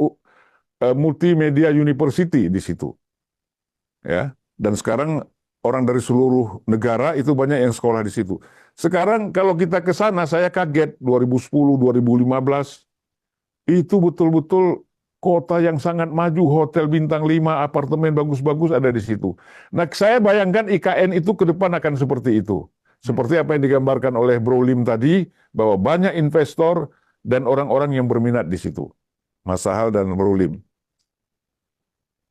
multimedia university di situ. Ya. Dan sekarang orang dari seluruh negara itu banyak yang sekolah di situ. Sekarang kalau kita ke sana, saya kaget 2010, 2015 itu betul-betul kota yang sangat maju, hotel bintang 5, apartemen bagus-bagus ada di situ. Nah, saya bayangkan IKN itu ke depan akan seperti itu. Seperti apa yang digambarkan oleh Bro Lim tadi, bahwa banyak investor dan orang-orang yang berminat di situ. Mas Sahal dan Bro Lim.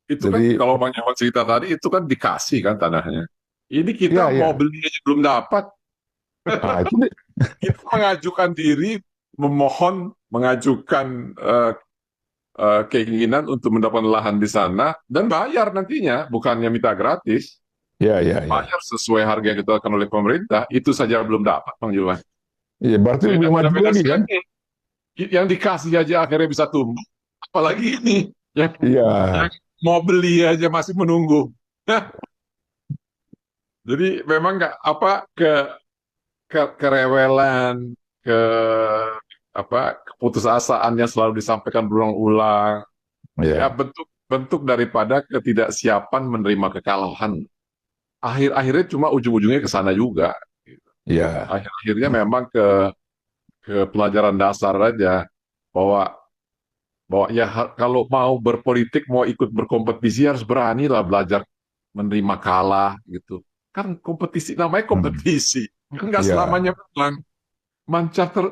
Itu kan Jadi, kalau Bang Nyaman cerita tadi, itu kan dikasih kan tanahnya. Ini kita ya, mau ya. beli aja belum dapat. Nah, itu Kita mengajukan diri, memohon, mengajukan keinginan untuk mendapatkan lahan di sana, dan bayar nantinya, bukannya minta gratis. ya, ya, ya. Bayar sesuai harga yang ditetapkan oleh pemerintah, itu saja belum dapat, Bang Julwan. Iya, berarti lebih maju Beda-beda lagi kan? sekali. Yang dikasih aja akhirnya bisa tumbuh. Apalagi ini, Iya, yang mau beli aja masih menunggu. Jadi memang nggak kerewelan, ke keputusasaan yang selalu disampaikan berulang-ulang, ya iya, bentuk daripada ketidaksiapan menerima kekalahan. Akhir-akhirnya cuma ujung-ujungnya ke sana juga. iya, Akhir-akhirnya memang ke pelajaran dasar aja, bahwa bahwa ya kalau mau berpolitik, mau ikut berkompetisi, harus berani lah belajar menerima kalah gitu. Kan kompetisi, namanya kompetisi, nggak iya. selamanya menang.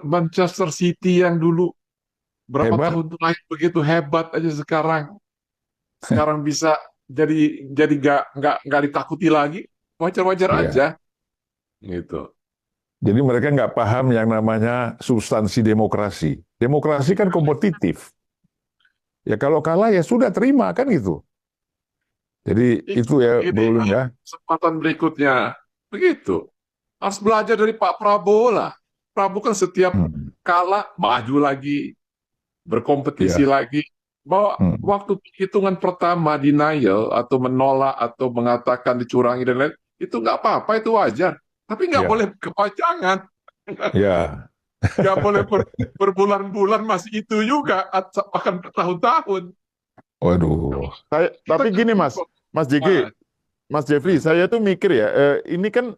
Manchester City yang dulu berapa Hebat. tahun terakhir begitu hebat aja, sekarang bisa jadi nggak ditakuti lagi, wajar-wajar Iya. aja gitu. Jadi mereka nggak paham yang namanya substansi demokrasi. Demokrasi kan kompetitif. Ya kalau kalah ya sudah terima kan gitu. Jadi itu ya Ini belum ya. kesempatan berikutnya begitu, harus belajar dari Pak Prabowo lah. Prabowo kan setiap Hmm. kalah maju lagi, berkompetisi Ya. lagi. Bahwa Hmm. waktu hitungan pertama denial atau menolak atau mengatakan dicurangi dan lain, itu nggak apa-apa, itu wajar. Tapi nggak boleh Ya. kepanjangan, Ya. nggak boleh berbulan-bulan masih itu juga, bahkan bertahun-tahun. Waduh. Kita Tapi nggak gini boleh Mas, kok. Mas JG, Mas Jeffrey, saya tuh mikir ya, ini kan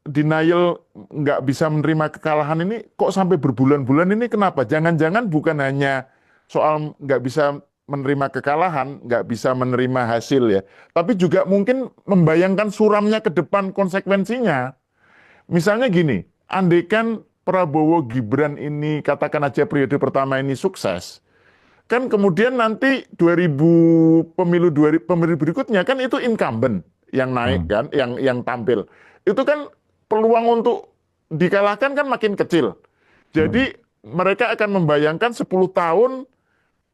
denial nggak bisa menerima kekalahan ini kok sampai berbulan-bulan ini kenapa? Jangan-jangan bukan hanya soal nggak bisa menerima kekalahan, nggak bisa menerima hasil ya, tapi juga mungkin membayangkan suramnya ke depan konsekuensinya. Misalnya gini, andaikan Prabowo Gibran ini katakan aja periode pertama ini sukses, kan kemudian nanti 2000 pemilu berikutnya kan itu incumbent yang naik Hmm. kan, yang tampil. Itu kan peluang untuk dikalahkan kan makin kecil. Hmm. Jadi mereka akan membayangkan 10 tahun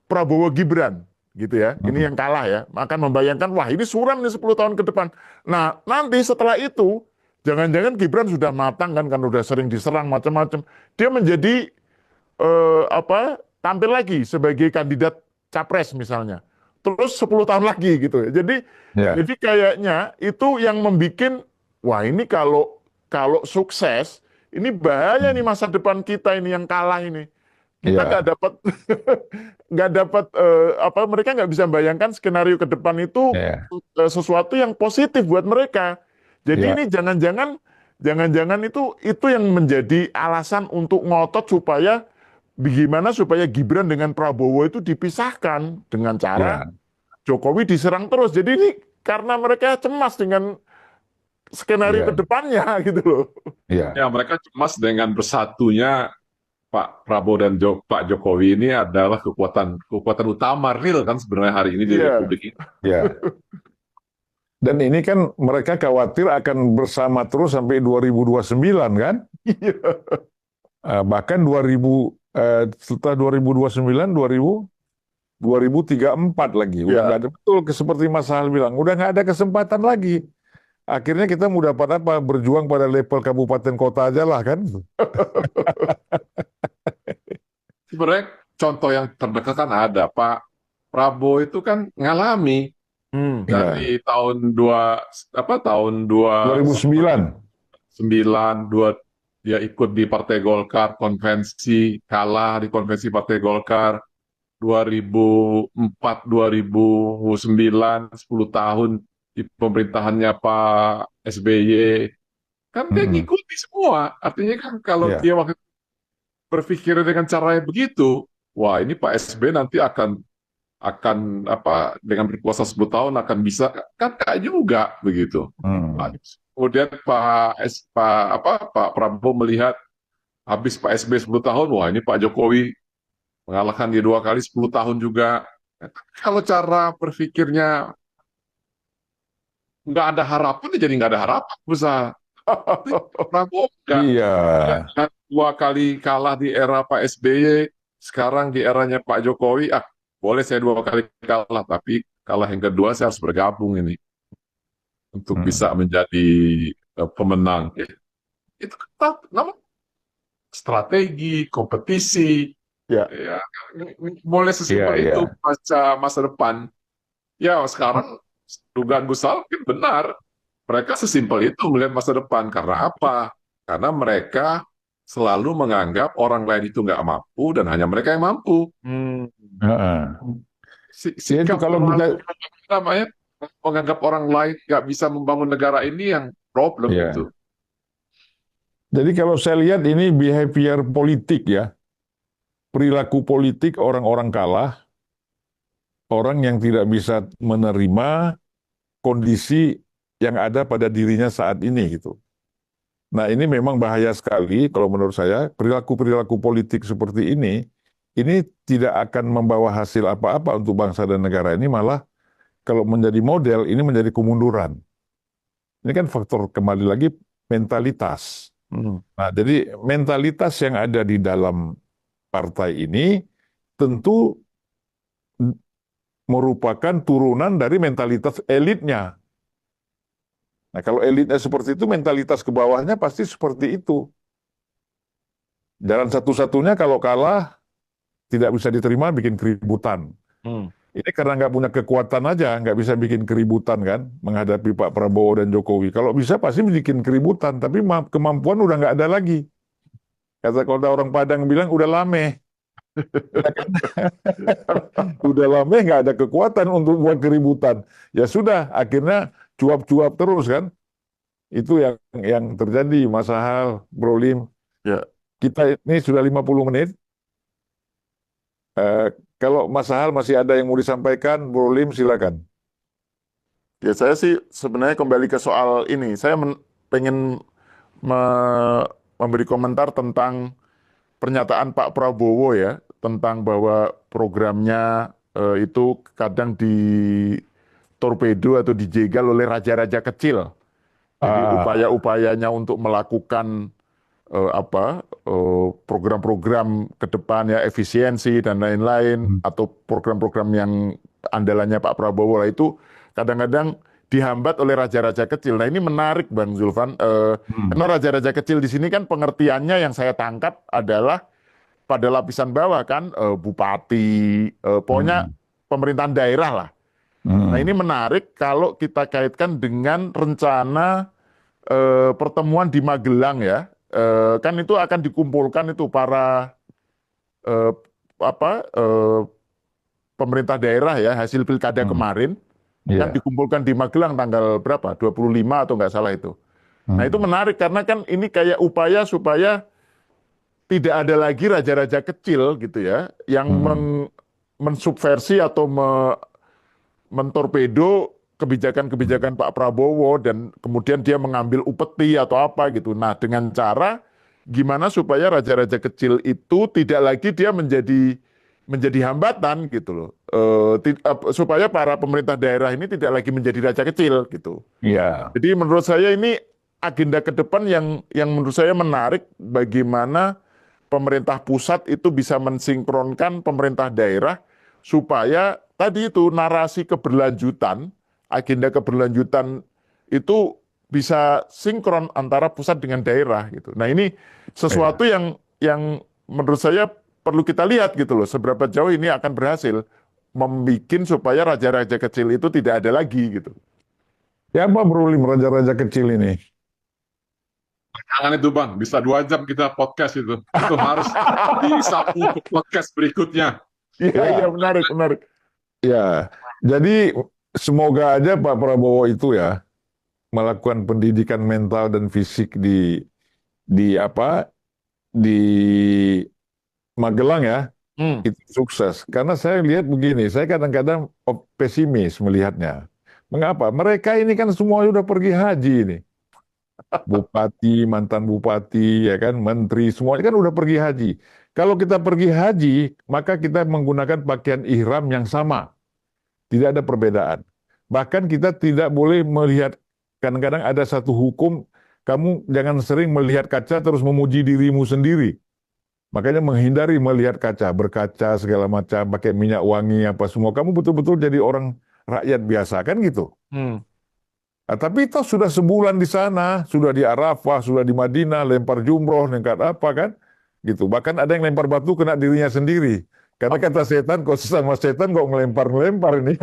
Prabowo Gibran gitu ya. Ini Hmm. yang kalah ya. Akan membayangkan wah ini suram nih 10 tahun ke depan. Nah, nanti setelah itu jangan-jangan Gibran sudah matang kan udah sering diserang macam-macam. Dia menjadi tampil lagi sebagai kandidat capres misalnya. Terus 10 tahun lagi gitu ya. Jadi Ya. jadi kayaknya itu yang membuat wah ini kalau kalau sukses ini bahaya nih Hmm. masa depan kita ini yang kalah ini. Kita nggak Ya. dapat nggak dapat mereka nggak bisa bayangkan skenario ke depan itu Ya. sesuatu yang positif buat mereka. Jadi Ya. ini jangan-jangan itu yang menjadi alasan untuk ngotot supaya bagaimana supaya Gibran dengan Prabowo itu dipisahkan dengan cara Ya. Jokowi diserang terus. Jadi ini karena mereka cemas dengan skenario Ya. ke depannya gitu loh. Ya. Ya, mereka cemas dengan bersatunya Pak Prabowo dan Pak Jokowi ini adalah kekuatan utama real kan sebenarnya hari ini di Iya. Republik ini. Ya. Dan ini kan mereka khawatir akan bersama terus sampai 2029 kan? Iya. Bahkan setelah 2029, 2034 lagi. Udah Ya. nggak ada, betul seperti Mas Hal bilang, udah nggak ada kesempatan lagi. Akhirnya kita mau dapat apa? Berjuang pada level kabupaten kota aja lah kan? Sebenarnya contoh yang terdekat kan ada Pak Prabowo itu kan ngalami Hmm. Ya. dari tahun 2009. 2009 dia ikut di Partai Golkar konvensi, kalah di konvensi Partai Golkar 2004 2009 10 tahun di pemerintahannya Pak SBY kan dia Mm-mm. ngikuti semua. Artinya kan kalau Ya. dia waktu berpikir dengan cara yang begitu, wah ini Pak SBY nanti akan apa dengan berkuasa 10 tahun akan bisa kan enggak juga begitu. Hmm. Kemudian Pak Prabowo melihat habis Pak SBY 10 tahun, wah ini Pak Jokowi mengalahkan dia 2 kali 10 tahun juga. Kalau cara berpikirnya nggak ada harapan, ya jadi nggak ada harapan. Usaha Prabowo nggak Iya. 2 kali kalah di era Pak SBY, sekarang di eranya Pak Jokowi, boleh saya 2 kali kalah, tapi kalah yang kedua saya harus bergabung ini untuk bisa menjadi pemenang. Itu kan namanya strategi, kompetisi, Ya. ya, mulai sesimpel Iya, itu iya. baca masa depan. Ya sekarang dugaan Gusal mungkin benar. Mereka sesimpel itu melihat masa depan. Karena apa? Karena mereka selalu menganggap orang lain itu nggak mampu dan hanya mereka yang mampu. Hmm. Heeh. Ya, itu Sikap kalau orang kita, namanya menganggap orang lain nggak bisa membangun negara ini yang problem ya. itu. Jadi kalau saya lihat ini behavior politik ya, perilaku politik orang-orang kalah, orang yang tidak bisa menerima kondisi yang ada pada dirinya saat ini gitu. Nah ini memang bahaya sekali kalau menurut saya, perilaku-perilaku politik seperti ini tidak akan membawa hasil apa-apa untuk bangsa dan negara ini, malah kalau menjadi model, ini menjadi kemunduran. Ini kan faktor kembali lagi mentalitas. Hmm. Nah, jadi mentalitas yang ada di dalam partai ini tentu merupakan turunan dari mentalitas elitnya. Nah, kalau elitnya seperti itu, mentalitas ke bawahnya pasti seperti itu. Jalan satu-satunya kalau kalah, tidak bisa diterima, bikin keributan. Hmm. Ini karena nggak punya kekuatan aja, nggak bisa bikin keributan kan, menghadapi Pak Prabowo dan Jokowi. Kalau bisa pasti bikin keributan, tapi kemampuan udah nggak ada lagi. Kata kalau orang Padang bilang, udah lame. Udah lama nggak ada kekuatan untuk buat keributan. Ya sudah, akhirnya cuap-cuap terus kan. Itu yang terjadi, Mas Hal, Bro Lim. Ya. Kita ini sudah 50 menit. Kalau Mas Hal masih ada yang mau disampaikan, Bro Lim silakan. Ya saya sih sebenarnya kembali ke soal ini. Saya pengen memberi komentar tentang pernyataan Pak Prabowo ya, tentang bahwa programnya itu kadang ditorpedo atau dijegal oleh raja-raja kecil. Jadi upaya-upayanya untuk melakukan program-program ke depan ya, efisiensi dan lain-lain, atau program-program yang andalannya Pak Prabowo lah, itu kadang-kadang dihambat oleh raja-raja kecil. Nah ini menarik Bang Zulfan, karena raja-raja kecil di sini kan pengertiannya yang saya tangkap adalah pada lapisan bawah kan, bupati, pokoknya pemerintahan daerah lah. Nah ini menarik kalau kita kaitkan dengan rencana pertemuan di Magelang ya. Kan itu akan dikumpulkan itu para pemerintah daerah ya, hasil pilkada kemarin kan dikumpulkan di Magelang tanggal berapa? 25 atau nggak salah itu. Nah itu menarik karena kan ini kayak upaya supaya tidak ada lagi raja-raja kecil gitu ya, yang mensubversi atau mentorpedo kebijakan-kebijakan Pak Prabowo dan kemudian dia mengambil upeti atau apa gitu. Nah dengan cara gimana supaya raja-raja kecil itu tidak lagi dia menjadi hambatan gitu loh. Supaya para pemerintah daerah ini tidak lagi menjadi raja kecil gitu. Ya, Jadi menurut saya ini agenda ke depan yang menurut saya menarik, bagaimana pemerintah pusat itu bisa mensinkronkan pemerintah daerah supaya tadi itu narasi keberlanjutan, agenda keberlanjutan itu bisa sinkron antara pusat dengan daerah gitu. Nah, ini sesuatu yang menurut saya perlu kita lihat gitu loh, seberapa jauh ini akan berhasil membuat supaya raja-raja kecil itu tidak ada lagi gitu. ya apa Brulim raja-raja kecil ini? Jangan itu Bang, bisa 2 jam kita podcast itu. Itu harus disapu ke podcast berikutnya. Iya, Ya. iya, menarik, menarik. Ya, jadi semoga aja Pak Prabowo itu ya melakukan pendidikan mental dan fisik di apa di Magelang ya, Hmm. itu sukses. Karena saya lihat begini, saya kadang-kadang pesimis melihatnya. Mengapa? Mereka ini kan semua sudah pergi haji ini. Bupati, mantan bupati, ya kan, menteri, semuanya kan udah pergi haji. Kalau kita pergi haji, maka kita menggunakan pakaian ihram yang sama. Tidak ada perbedaan. Bahkan kita tidak boleh melihat, kadang-kadang ada satu hukum, kamu jangan sering melihat kaca terus memuji dirimu sendiri. Makanya menghindari melihat kaca, berkaca segala macam, pakai minyak wangi apa semua. Kamu betul-betul jadi orang rakyat biasa kan gitu. Hmm. Nah, tapi itu sudah sebulan di sana, sudah di Arafah, sudah di Madinah, lempar jumroh, lempar apa kan, gitu. Bahkan ada yang lempar batu kena dirinya sendiri. Karena kata setan, kok sesama setan kok ngelempar-ngelempar ini.